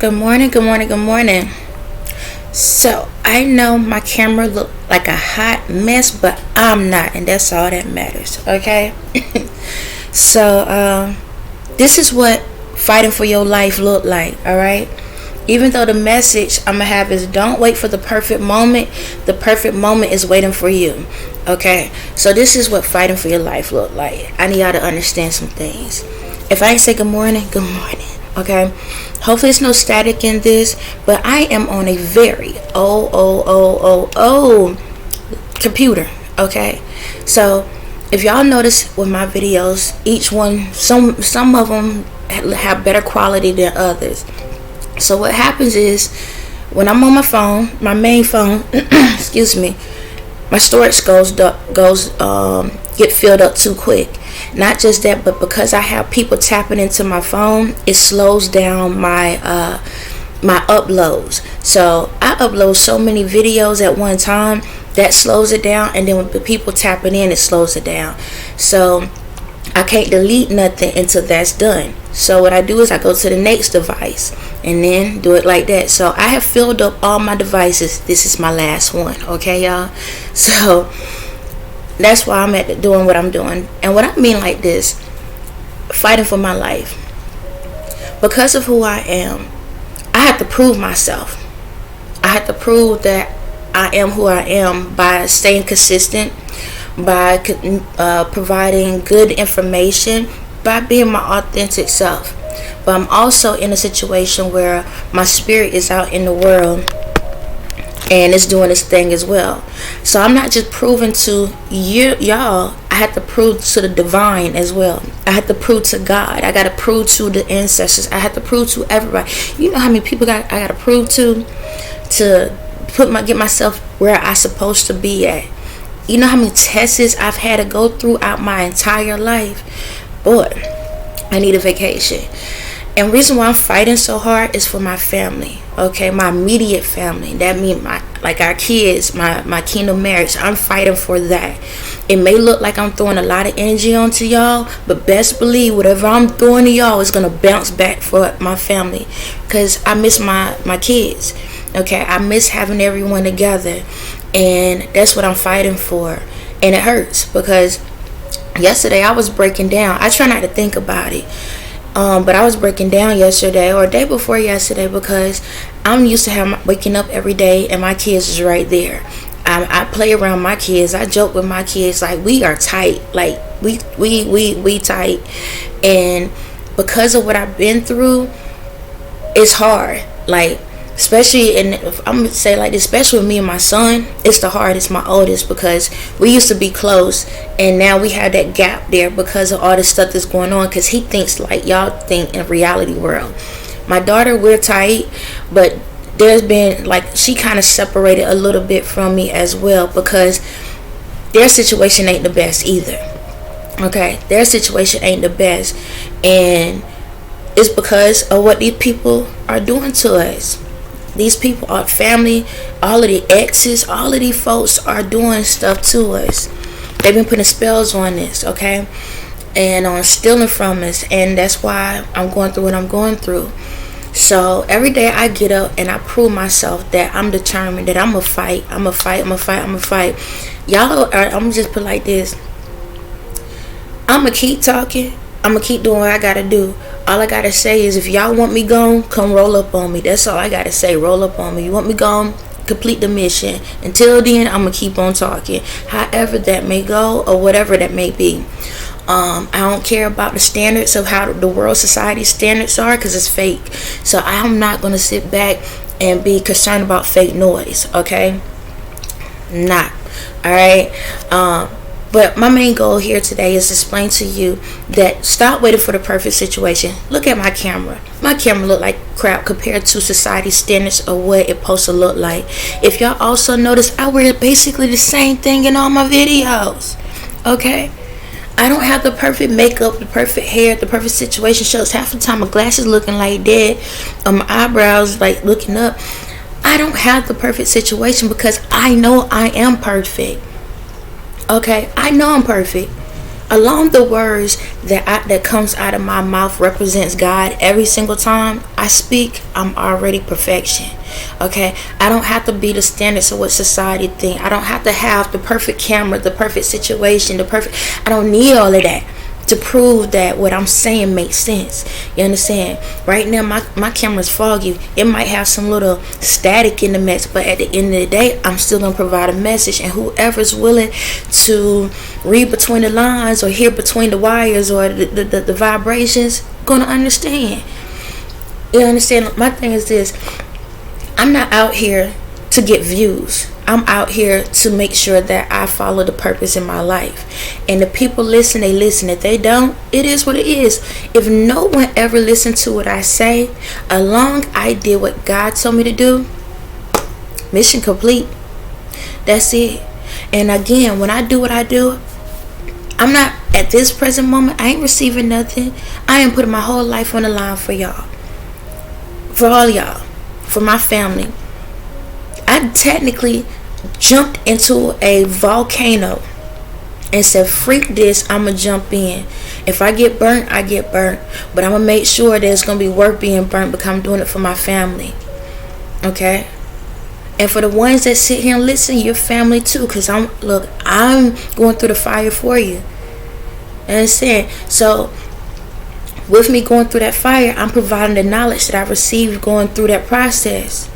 Good morning, good morning, good morning. So, I know my camera look like a hot mess, but I'm not, and that's all that matters, okay? So, this is what fighting for your life look like, alright? Even though the message I'm gonna have is don't wait for the perfect moment is waiting for you, okay? So, this is what fighting for your life look like. I need y'all to understand some things. If I ain't say good morning, okay? Hopefully it's no static in this, but I am on a very old computer, okay? So if y'all notice with my videos, each one, some of them have better quality than others. So what happens is when I'm on my phone, my main phone, excuse me, my storage get filled up too quick. Not just that, but because I have people tapping into my phone, it slows down my my uploads. So I upload so many videos at one time that slows it down, and then when the people tapping in, it slows it down. So I can't delete nothing until that's done. So what I do is I go to the next device and then do it like that. So I have filled up all my devices. This is my last one, okay, y'all? So that's why I'm doing what I'm doing. And what I mean like this, fighting for my life. Because of who I am, I have to prove myself. I have to prove that I am who I am by staying consistent, by providing good information, by being my authentic self. But I'm also in a situation where my spirit is out in the world and it's doing its thing as well. So I'm not just proving to y'all, I have to prove to the divine as well. I have to prove to God. I got to prove to the ancestors. I have to prove to everybody. You know how many people I got to prove to get myself where I'm supposed to be at. You know how many tests I've had to go throughout my entire life. Boy, I need a vacation. And the reason why I'm fighting so hard is for my family, okay? My immediate family. That means our kids, my kingdom marriage. I'm fighting for that. It may look like I'm throwing a lot of energy onto y'all, but best believe whatever I'm throwing to y'all is going to bounce back for my family. Because I miss my kids, okay? I miss having everyone together. And that's what I'm fighting for. And it hurts because yesterday I was breaking down. I try not to think about it. But I was breaking down yesterday or day before yesterday because I'm used to waking up every day and my kids is right there. I play around my kids. I joke with my kids like we are tight. Like we tight. And because of what I've been through, it's hard. Like especially, and I'm gonna say like this, especially with me and my son, it's the hardest, my oldest, because we used to be close and now we have that gap there because of all this stuff that's going on, because he thinks like y'all think in reality world. My daughter, we're tight, but there's been like she kind of separated a little bit from me as well because their situation ain't the best either, okay? Their situation ain't the best, and it's because of what these people are doing to us. These people are family, all of the exes, all of these folks are doing stuff to us. They've been putting spells on us, okay? And on stealing from us. And that's why I'm going through what I'm going through. So every day I get up and I prove myself that I'm determined, that I'm going to fight. I'm going to fight. Y'all are, I'm going to just put it like this. I'm going to keep talking. I'm going to keep doing what I got to do. All I gotta say is if y'all want me gone, come roll up on me. That's all I gotta say. Roll up on me. You want me gone? Complete the mission. Until then, I'm gonna keep on talking. However that may go or whatever that may be. I don't care about the standards of how the world society standards are because it's fake. So I'm not gonna sit back and be concerned about fake noise. Okay? Not. Alright? But my main goal here today is to explain to you that stop waiting for the perfect situation. Look at my camera. My camera look like crap compared to society standards of what it's supposed to look like. If y'all also notice, I wear basically the same thing in all my videos. Okay? I don't have the perfect makeup, the perfect hair, the perfect situation shows. Half the time my glasses looking like that, my eyebrows like looking up. I don't have the perfect situation because I know I am perfect. Okay, I know I'm perfect. Along the words that comes out of my mouth represents God every single time I speak. I'm already perfection. Okay, I don't have to be the standards of what society think. I don't have to have the perfect camera, the perfect situation, I don't need all of that to prove that what I'm saying makes sense. You understand? Right now my camera's foggy. It might have some little static in the mix, but at the end of the day, I'm still gonna provide a message, and whoever's willing to read between the lines or hear between the wires or the vibrations gonna understand. You understand? My thing is this: I'm not out here to get views. I'm out here to make sure that I follow the purpose in my life. And the people listen, they listen. If they don't, it is what it is. If no one ever listened to what I say, along I did what God told me to do, mission complete. That's it. And again, when I do what I do, I'm not, at this present moment, I ain't receiving nothing. I am putting my whole life on the line for y'all. For all y'all. For my family. I technically jumped into a volcano and said, freak this, I'm going to jump in. If I get burnt, I get burnt. But I'm going to make sure there's going to be worth being burnt because I'm doing it for my family. Okay? And for the ones that sit here and listen, your family too. Because I'm going through the fire for you. Understand? So, with me going through that fire, I'm providing the knowledge that I received going through that process.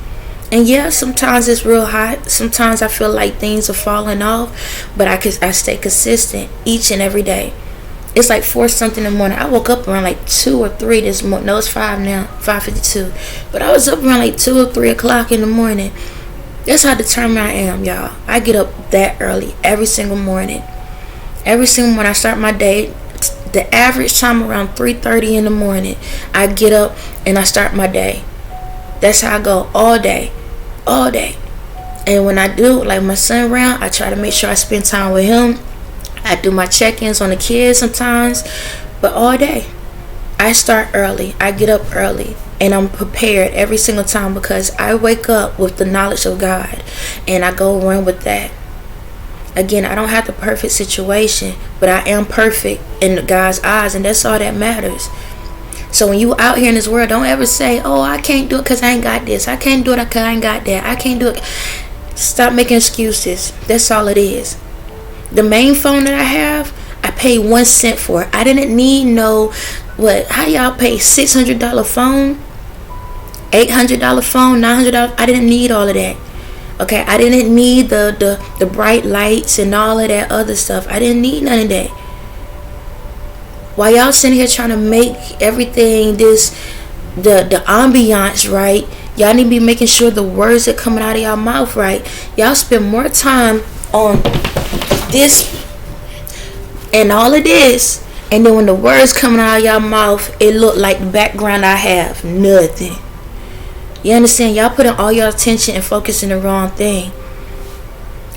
And yeah, sometimes it's real hot. Sometimes I feel like things are falling off. But I stay consistent each and every day. It's like 4 something in the morning. I woke up around like 2 or 3 this morning. No, it's 5 now. 5:52. But I was up around like 2 or 3 o'clock in the morning. That's how determined I am, y'all. I get up that early every single morning. Every single morning I start my day. The average time around 3:30 in the morning. I get up and I start my day. That's how I go all day. All day. And when I do, like my son around, I try to make sure I spend time with him. I do my check-ins on the kids sometimes. But all day. I start early. I get up early. And I'm prepared every single time because I wake up with the knowledge of God. And I go run with that. Again, I don't have the perfect situation, but I am perfect in God's eyes, and that's all that matters. So when you out here in this world, don't ever say, oh, I can't do it because I ain't got this. I can't do it because I ain't got that. I can't do it. Stop making excuses. That's all it is. The main phone that I have, I paid 1 cent for it. I didn't need how y'all pay $600 phone, $800 phone, $900. I didn't need all of that. Okay, I didn't need the bright lights and all of that other stuff. I didn't need none of that. While y'all sitting here trying to make everything the ambiance right, y'all need to be making sure the words that coming out of y'all mouth right. Y'all spend more time on this and all of this, and then when the words coming out of y'all mouth, it look like the background I have nothing. You understand? Y'all putting all your attention and focus in the wrong thing.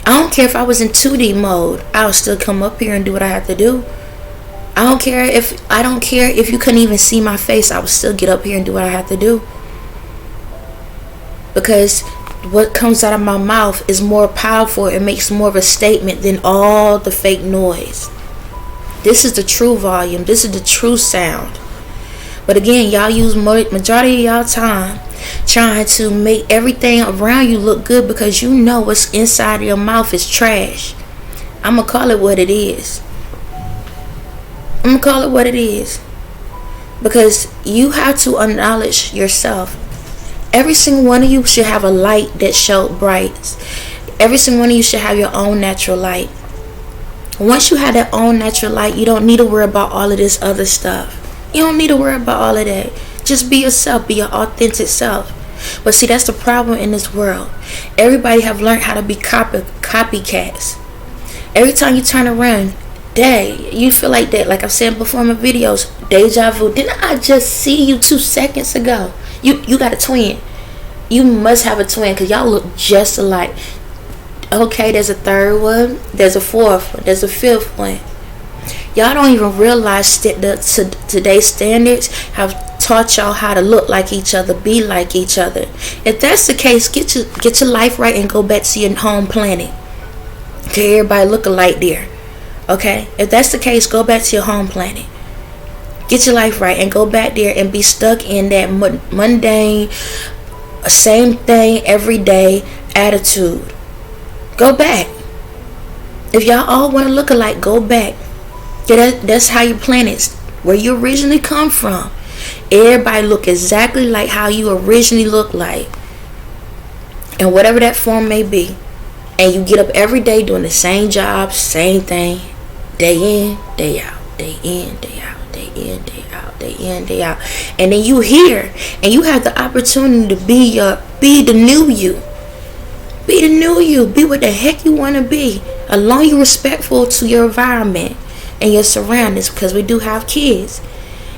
I don't care if I was in 2D mode. I would still come up here and do what I have to do. I don't care if you couldn't even see my face. I would still get up here and do what I have to do. Because what comes out of my mouth is more powerful. It makes more of a statement than all the fake noise. This is the true volume. This is the true sound. But again, y'all use majority of y'all time trying to make everything around you look good because you know what's inside of your mouth is trash. I'm going to call it what it is. Because you have to acknowledge yourself. Every single one of you should have a light that shows bright. Every single one of you should have your own natural light. Once you have that own natural light, you don't need to worry about all of this other stuff. You don't need to worry about all of that. Just be yourself. Be your authentic self. But see, that's the problem in this world. Everybody have learned how to be copycats. Every time you turn around, you feel like that. Like I've said before in my videos, deja vu. Didn't I just see you 2 seconds ago? You got a twin. You must have a twin because y'all look just alike. Okay, there's a third one. There's a fourth one. There's a fifth one. Y'all don't even realize that today's standards have taught y'all how to look like each other, be like each other. If that's the case, get your life right and go back to your home planet. Okay, everybody look alike there. Okay? If that's the case, go back to your home planet. Get your life right and go back there and be stuck in that mundane, same thing every day attitude. Go back. If y'all all want to look alike, go back. That's how your planets, where you originally come from. Everybody look exactly like how you originally look like. And whatever that form may be. And you get up every day doing the same job, same thing. Day in, day out. Day in, day out. Day in, day out. Day in, day out. And then you here. And you have the opportunity to be the new you. Be the new you. Be what the heck you want to be. As long as you're respectful to your environment and your surroundings, because we do have kids.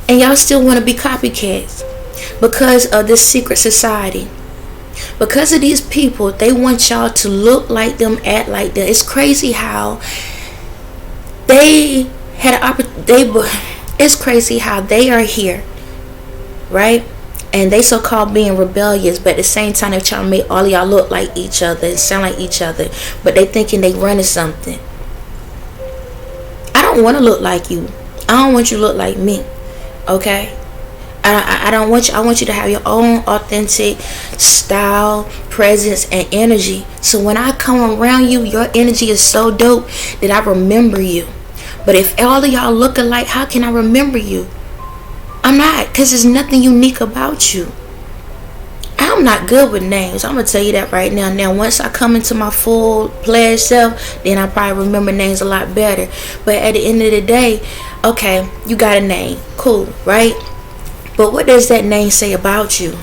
And y'all still want to be copycats because of this secret society. Because of these people, they want y'all to look like them, act like them. It's crazy how they had an opportunity. It's crazy how they are here, right? And they so-called being rebellious, but at the same time, they're trying to make all of y'all look like each other and sound like each other. But they thinking they running something. I don't want to look like you. I don't want you to look like me. Okay? I don't want you. I want you to have your own authentic style, presence, and energy. So when I come around you, your energy is so dope that I remember you. But if all of y'all look alike, how can I remember you? I'm not, because there's nothing unique about you. I'm not good with names. I'm going to tell you that right now. Now, once I come into my full-fledged self, then I probably remember names a lot better. But at the end of the day, okay, you got a name. Cool, right? But what does that name say about you?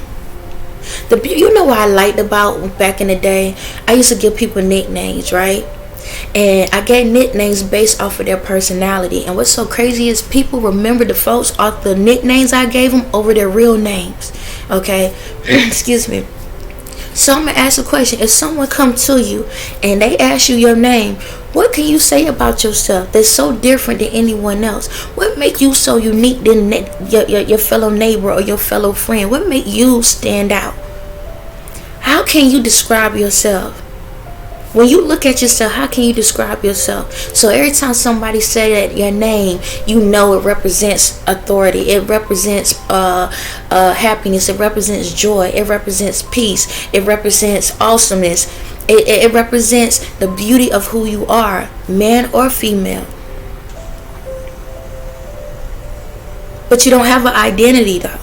You know what I liked about back in the day? I used to give people nicknames, right? And I gave nicknames based off of their personality. And what's so crazy is people remember the folks off the nicknames I gave them over their real names. Okay? Excuse me. So I'm going to ask a question. If someone comes to you and they ask you your name, what can you say about yourself that's so different than anyone else? What makes you so unique than your fellow neighbor or your fellow friend? What makes you stand out? How can you describe yourself? When you look at yourself, how can you describe yourself? So every time somebody say that your name, you know it represents authority. It represents happiness. It represents joy. It represents peace. It represents awesomeness. It represents the beauty of who you are, man or female. But you don't have an identity though.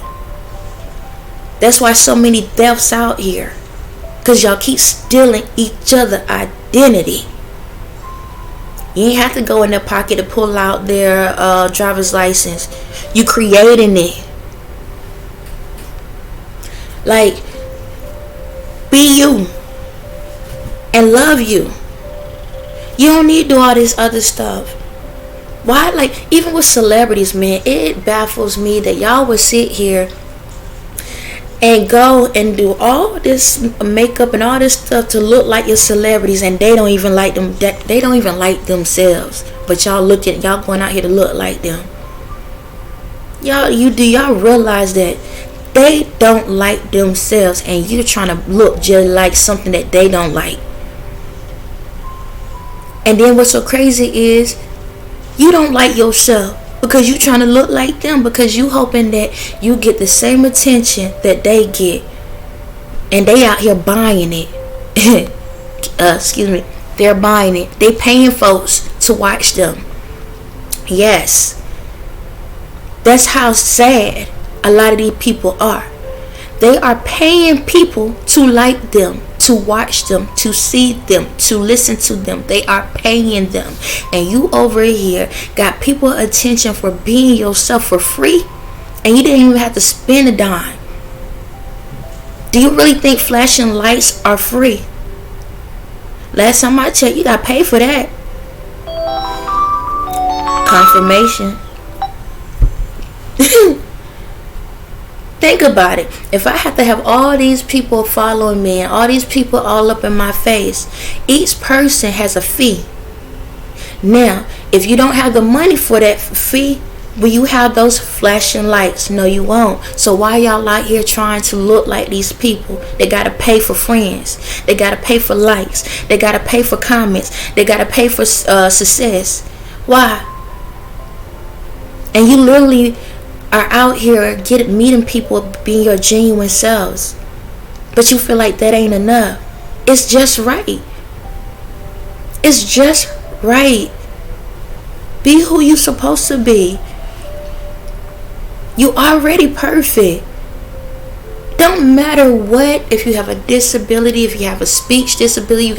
That's why so many thefts out here. Because y'all keep stealing each other's identity. You ain't have to go in their pocket to pull out their driver's license. You creating it. Like, be you. And love you. You don't need to do all this other stuff. Why? Like, even with celebrities, man, it baffles me that y'all would sit here and go and do all this makeup and all this stuff to look like your celebrities, and they don't even like them. They don't even like themselves. But y'all going out here to look like them. Y'all realize that they don't like themselves, and you're trying to look just like something that they don't like. And then what's so crazy is you don't like yourself. Because you trying to look like them. Because you hoping that you get the same attention that they get. And they out here buying it. Excuse me. They're buying it. They paying folks to watch them. Yes. That's how sad a lot of these people are. They are paying people to like them, to watch them, to see them, to listen to them. They are paying them. And you over here got people attention for being yourself for free, and you didn't even have to spend a dime. Do you really think flashing lights are free? Last time I checked, you got to pay for that. Confirmation. Think about it. If I have to have all these people following me and all these people all up in my face, each person has a fee. Now, if you don't have the money for that fee, will you have those flashing lights? No, you won't. So why y'all out here trying to look like these people? They got to pay for friends. They got to pay for likes. They got to pay for comments. They got to pay for success. Why? And you literally are out here meeting people being your genuine selves, but you feel like that ain't enough. It's just right. It's just right. Be who you supposed to be. You already perfect. Don't matter what, if you have a disability, if you have a speech disability,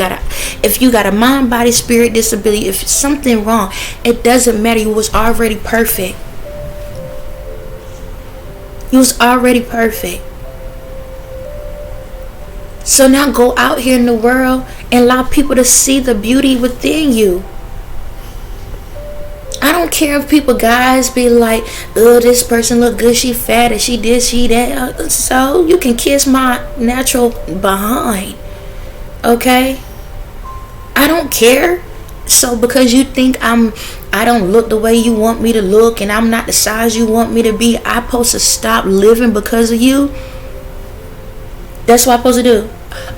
if you got a mind, body, spirit disability, if something wrong, it doesn't matter. You was already perfect. You was already perfect. So now go out here in the world and allow people to see the beauty within you. I don't care if guys be like, oh, this person look good, she fat, and she this, she that. So you can kiss my natural behind. Okay? I don't care. So because you think I don't look the way you want me to look, and I'm not the size you want me to be, I'm supposed to stop living because of you? That's what I'm supposed to do.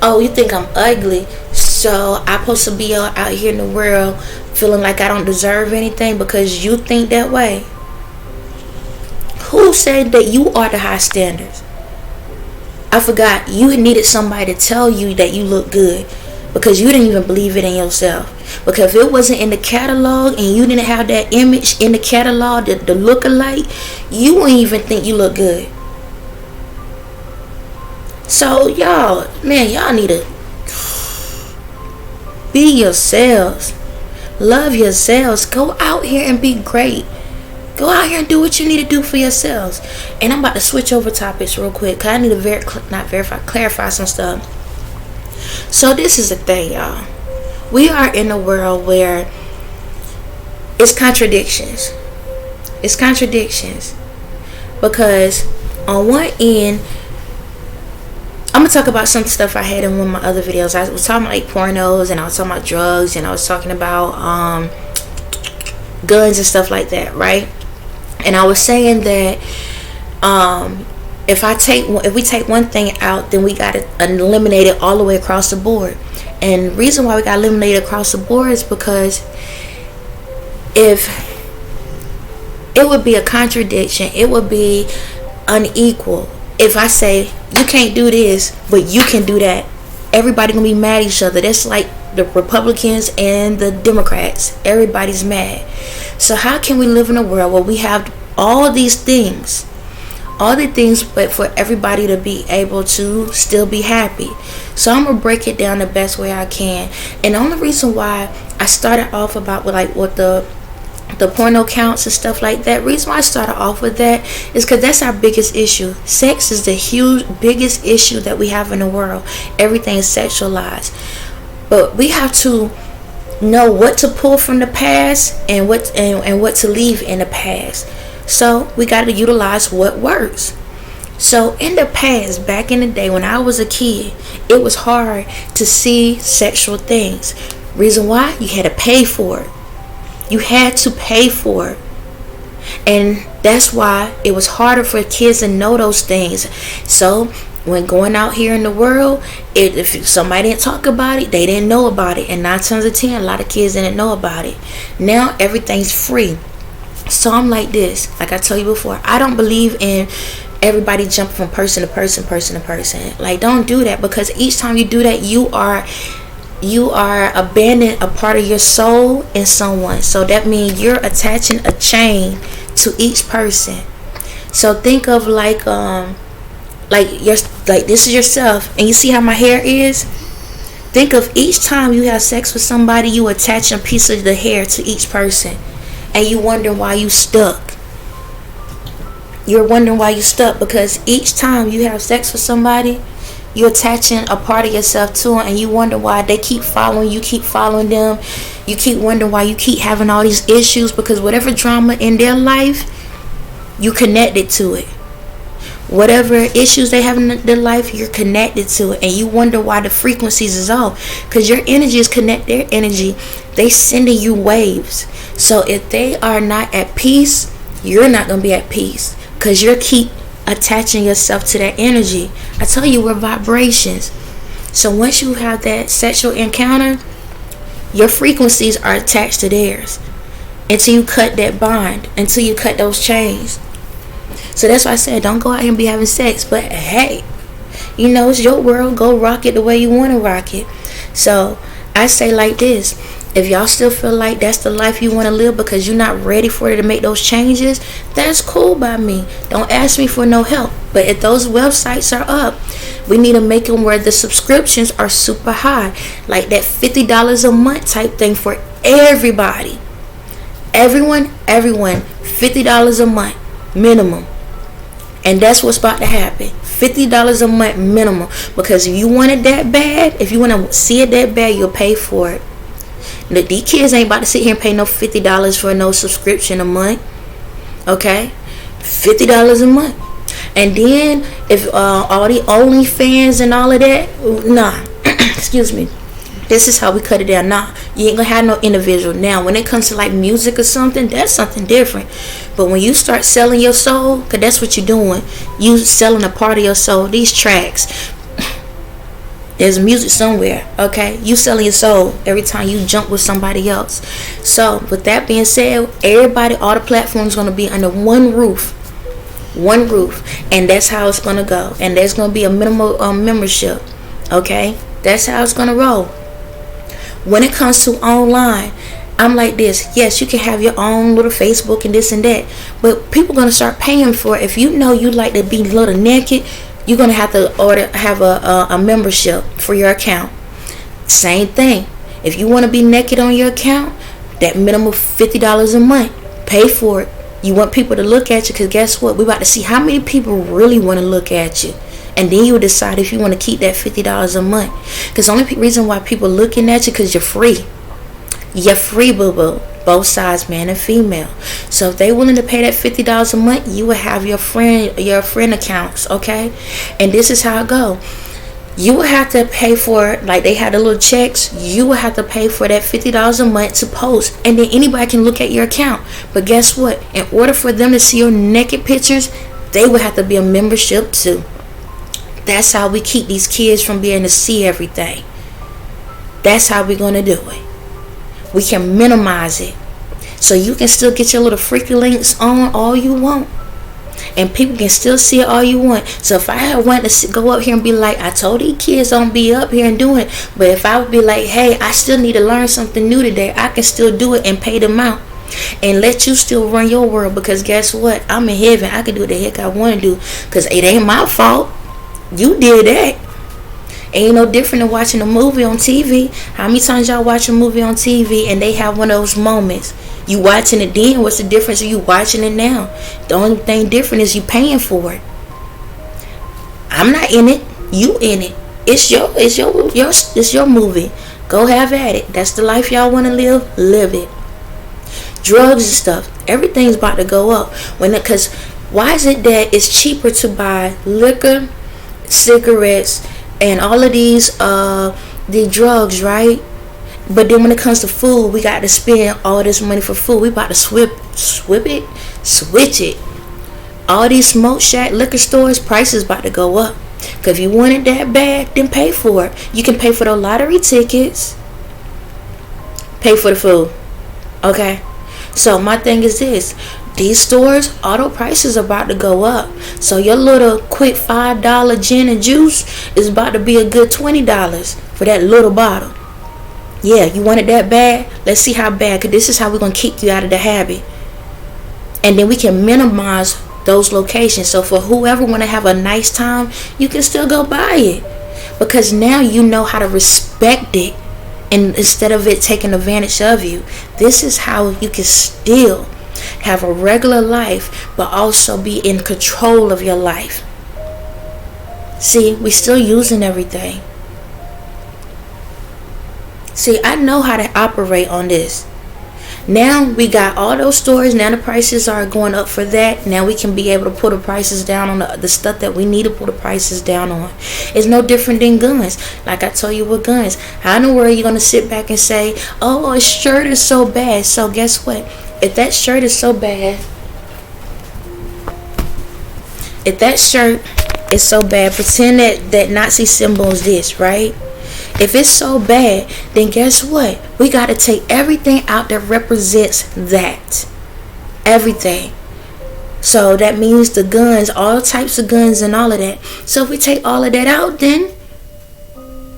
Oh, you think I'm ugly, so I'm supposed to be out here in the world feeling like I don't deserve anything because you think that way? Who said that you are the high standards? I forgot. You needed somebody to tell you that you look good because you didn't even believe it in yourself. Because if it wasn't in the catalog and you didn't have that image in the catalog, the look-alike, you wouldn't even think you look good. So y'all need to be yourselves. Love yourselves. Go out here and be great. Go out here and do what you need to do for yourselves. And I'm about to switch over topics real quick because I need to clarify some stuff. So this is the thing, y'all. We are in a world where it's contradictions. It's contradictions. Because on one end, I'm going to talk about some stuff I had in one of my other videos. I was talking about like pornos, and I was talking about drugs, and I was talking about guns and stuff like that, right? And I was saying that if we take one thing out, then we got to eliminate it all the way across the board. And the reason why we got to eliminate it across the board is because if it would be a contradiction, it would be unequal. If I say you can't do this, but you can do that, everybody gonna be mad at each other. That's like the Republicans and the Democrats. Everybody's mad. So how can we live in a world where we have all these things, but for everybody to be able to still be happy? So I'm gonna break it down the best way I can. And the only reason why I started off about what the porno counts and stuff like that, reason why I started off with that is because that's our biggest issue. Sex is the biggest issue that we have in the world. Everything is sexualized. But we have to know what to pull from the past and what to leave in the past. So we got to utilize what works. So in the past, back in the day when I was a kid, it was hard to see sexual things. Reason why? You had to pay for it. You had to pay for it. And that's why it was harder for kids to know those things. So when going out here in the world, if somebody didn't talk about it, they didn't know about it. And 9 times out of 10, a lot of kids didn't know about it. Now everything's free. So I'm like this. Like I told you before, I don't believe in everybody jumping from person to person. Like, don't do that, because each time you do that, you are abandoning a part of your soul in someone. So that means you're attaching a chain to each person. So think of like this is yourself, and you see how my hair is? Think of each time you have sex with somebody, you attach a piece of the hair to each person, and you wonder why you stuck. You're wondering why you stuck because each time you have sex with somebody, you're attaching a part of yourself to them, and you wonder why they keep following you, keep following them. You keep wondering why you keep having all these issues, because whatever drama in their life, you connected to it. Whatever issues they have in their life, you're connected to it, and you wonder why the frequencies is off, because your energy is connected. Their energy, they sending you waves. So if they are not at peace, you're not going to be at peace, because you keep attaching yourself to that energy. I tell you, we're vibrations. So once you have that sexual encounter, your frequencies are attached to theirs. until you cut that bond, until you cut those chains. So that's why I said, don't go out here and be having sex. But hey, it's your world. Go rock it the way you want to rock it. So I say like this: if y'all still feel like that's the life you want to live because you're not ready for it to make those changes, that's cool by me. Don't ask me for no help. But if those websites are up, we need to make them where the subscriptions are super high, like that $50 a month type thing for everybody. Everyone, $50 a month minimum. And that's what's about to happen. $50 a month minimum. Because if you want it that bad, if you want to see it that bad, you'll pay for it. These kids ain't about to sit here and pay no $50 for no subscription a month. Okay? $50 a month. And then if all the OnlyFans and all of that, nah. Excuse me. This is how we cut it down. Nah, you ain't gonna have no individual. Now, when it comes to like music or something, that's something different. But when you start selling your soul, because that's what you're doing, you selling a part of your soul. These tracks, there's music somewhere, okay? You selling your soul every time you jump with somebody else. So, with that being said, everybody, all the platforms gonna be under one roof. One roof. And that's how it's gonna go. And there's gonna be a minimal membership, okay? That's how it's gonna roll. When it comes to online, I'm like this. Yes, you can have your own little Facebook and this and that, but people gonna start paying for it. If you know you like to be a little naked, you're gonna have to have a membership for your account. Same thing. If you want to be naked on your account, that minimum $50 a month. Pay for it. You want people to look at you, because guess what? We're about to see how many people really want to look at you. And then you decide if you want to keep that $50 a month. Because the only reason why people looking at you, because you're free. You're free, boo-boo. Both sides, man and female. So if they willing to pay that $50 a month, you will have your friend accounts, okay? And this is how it go. You will have to pay for, like they had the little checks, you will have to pay for that $50 a month to post. And then anybody can look at your account. But guess what? In order for them to see your naked pictures, they will have to be a membership too. That's how we keep these kids from being able to see everything. That's how we're going to do it. We can minimize it. So you can still get your little freaky links on all you want. And people can still see it all you want. So if I had wanted to go up here and be like, I told these kids don't be up here and doing it. But if I would be like, hey, I still need to learn something new today, I can still do it and pay them out. And let you still run your world. Because guess what? I'm in heaven. I can do what the heck I want to do. Because it ain't my fault. You did that. Ain't no different than watching a movie on TV. How many times y'all watch a movie on TV and they have one of those moments? You watching it then, what's the difference of you watching it now? The only thing different is you paying for it. I'm not in it. You in it. It's your movie. Go have at it. That's the life y'all want to live. Live it. Drugs and stuff. Everything's about to go up. Because why is it that it's cheaper to buy liquor, cigarettes, and all of these the drugs, right? But then when it comes to food, we got to spend all this money for food. We about to switch it. All these smoke shack liquor stores, prices about to go up. Because if you want it that bad, then pay for it. You can pay for the lottery tickets. Pay for the food. Okay? So my thing is this. These stores, auto prices are about to go up. So your little quick $5 gin and juice is about to be a good $20 for that little bottle. Yeah, you want it that bad? Let's see how bad. Because this is how we're going to kick you out of the habit. And then we can minimize those locations. So for whoever want to have a nice time, you can still go buy it. Because now you know how to respect it. And instead of it taking advantage of you. This is how you can still have a regular life, but also be in control of your life. See, we still using everything. See, I know how to operate on this. Now we got all those stores. Now the prices are going up for that. Now we can be able to put the prices down on the stuff that we need to put the prices down on. It's no different than guns. Like I told you with guns. How in the world are you going to sit back and say, oh, his shirt is so bad? So guess what? If that shirt is so bad, pretend that Nazi symbol is this, right? If it's so bad, then guess what? We got to take everything out that represents that. Everything. So that means the guns, all types of guns and all of that. So if we take all of that out, then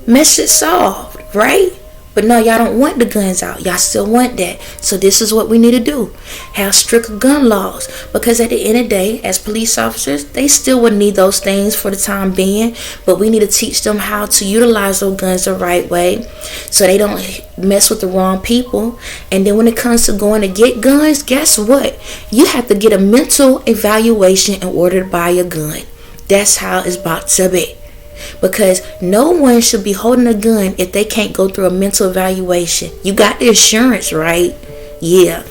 message solved, right? But no, y'all don't want the guns out. Y'all still want that. So this is what we need to do. Have stricter gun laws. Because at the end of the day, as police officers, they still would need those things for the time being. But we need to teach them how to utilize those guns the right way, so they don't mess with the wrong people. And then when it comes to going to get guns, guess what? You have to get a mental evaluation in order to buy a gun. That's how it's about to be. Because no one should be holding a gun if they can't go through a mental evaluation. You got the insurance, right? Yeah.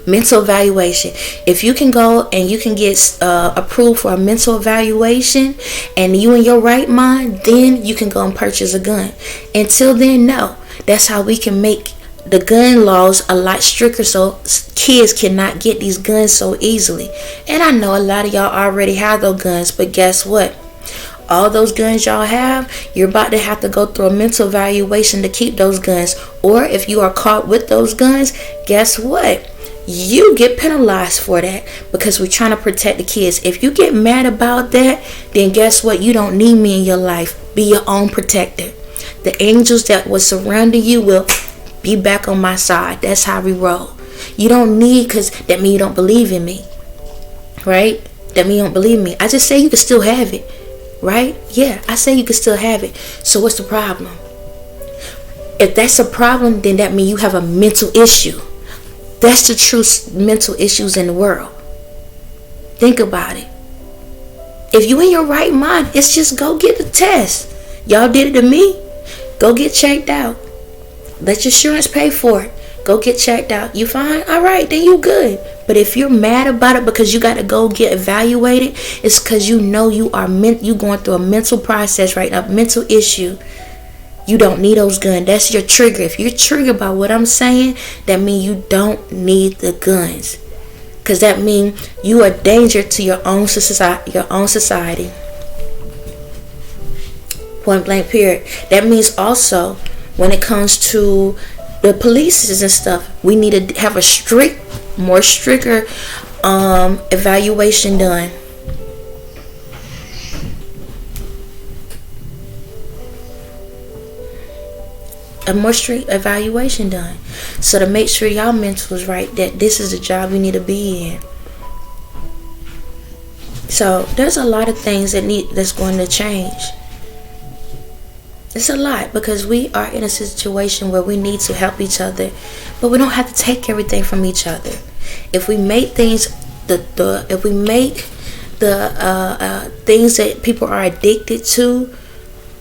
Mental evaluation. If you can go and you can get approved for a mental evaluation and you in your right mind, then you can go and purchase a gun. Until then, no. That's how we can make the gun laws a lot stricter, so kids cannot get these guns so easily. And I know a lot of y'all already have those guns, but guess what? All those guns y'all have, you're about to have to go through a mental evaluation to keep those guns. Or if you are caught with those guns, guess what? You get penalized for that, because we're trying to protect the kids. If you get mad about that, then guess what? You don't need me in your life. Be your own protector. The angels that was surrounding you will be back on my side. That's how we roll. You don't need, because that means you don't believe in me. Right? That means you don't believe in me. I just say you can still have it. Right? Yeah, I say you can still have it. So what's the problem? If that's a problem, then that means you have a mental issue. That's the true mental issues in the world. Think about it. If you in your right mind, it's just go get the test. Y'all did it to me. Go get checked out. Let your insurance pay for it. Go get checked out. You fine? All right, then you good. But if you're mad about it because you got to go get evaluated, it's because you know you going through a mental process right now, mental issue. You don't need those guns. That's your trigger. If you're triggered by what I'm saying, that means you don't need the guns. Because that means you are a danger to your own society. Point blank period. That means also when it comes to the police and stuff, we need to have a more stricter evaluation done. A more strict evaluation done, so to make sure y'all mental is right, that this is the job we need to be in. So there's a lot of things that's going to change. It's a lot, because we are in a situation where we need to help each other, but we don't have to take everything from each other. If we make things if we make the things that people are addicted to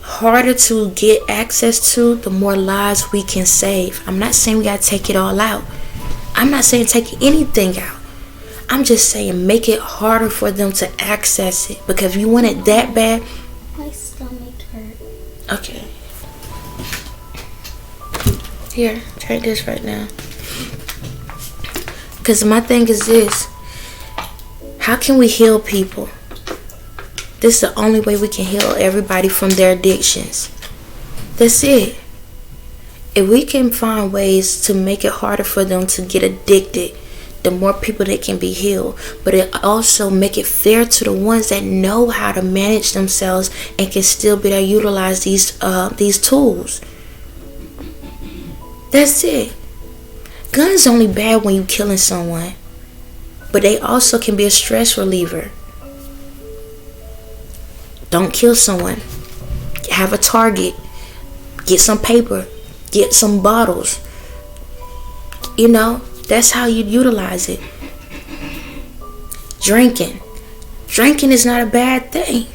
harder to get access to, the more lives we can save. I'm not saying we gotta take it all out. I'm not saying take anything out. I'm just saying make it harder for them to access it, because if you want it that bad. My stomach hurt. Okay. Here, try this right now. Because my thing is this. How can we heal people? This is the only way we can heal everybody from their addictions. That's it. If we can find ways to make it harder for them to get addicted, the more people that can be healed. But it also make it fair to the ones that know how to manage themselves and can still be able to utilize these tools. That's it. Guns only bad when you killing someone, but they also can be a stress reliever. Don't kill someone. Have a target. Get some paper. Get some bottles. You know, that's how you utilize it. Drinking. Drinking is not a bad thing.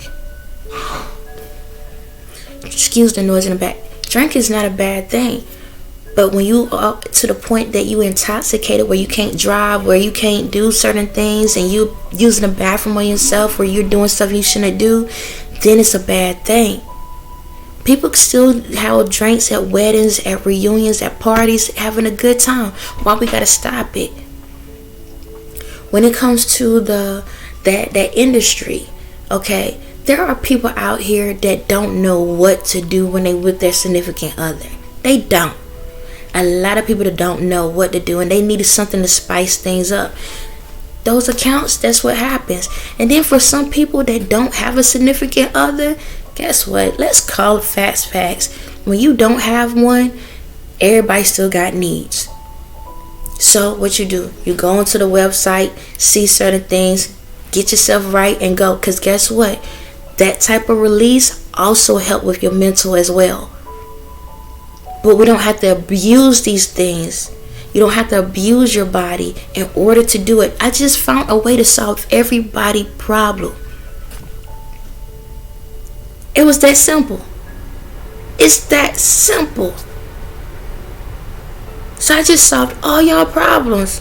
Excuse the noise in the back. Drinking is not a bad thing. But when you are to the point that you intoxicated, where you can't drive, where you can't do certain things, and you using the bathroom on yourself, where you're doing stuff you shouldn't do, then it's a bad thing. People still have drinks at weddings, at reunions, at parties, having a good time. Why we gotta stop it? When it comes to that industry, okay, There are people out here that don't know what to do when they with their significant other. They don't. A lot of people that don't know what to do, and they needed something to spice things up. Those accounts, that's what happens. And then for some people that don't have a significant other, guess what? Let's call it facts. When you don't have one, everybody still got needs. So what you do, you go onto the website, see certain things, get yourself right and go. Because guess what? That type of release also help with your mental as well. But we don't have to abuse these things. You don't have to abuse your body in order to do it. I just found a way to solve everybody's problem. It was that simple. It's that simple. So I just solved all y'all problems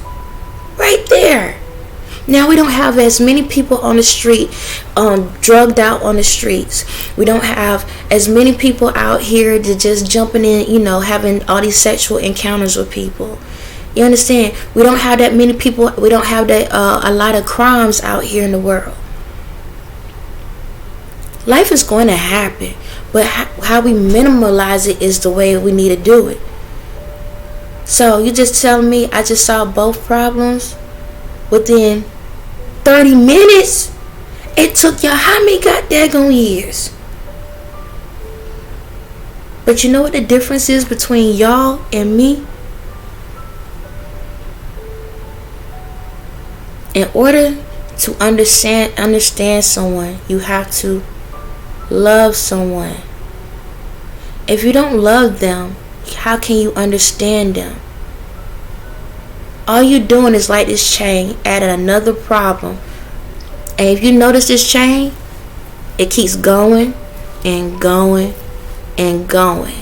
right there. Now we don't have as many people on the street, drugged out on the streets. We don't have as many people out here that just jumping in, having all these sexual encounters with people. You understand? We don't have that many people. We don't have that a lot of crimes out here in the world. Life is going to happen, but how we minimalize it is the way we need to do it. So you just telling me I just solved both problems within 30 minutes? It took y'all how many goddamn years? But you know what the difference is between y'all and me? In order to understand someone, you have to love someone. If you don't love them, how can you understand them? All you doing is like this chain, adding another problem. And if you notice this chain, it keeps going and going and going.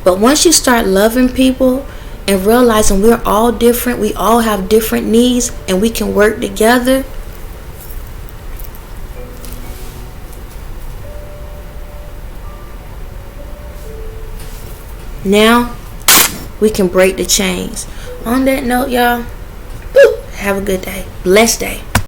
But once you start loving people and realizing we're all different, we all have different needs, and we can work together, now we can break the chains. On that note, y'all, have a good day. Blessed day.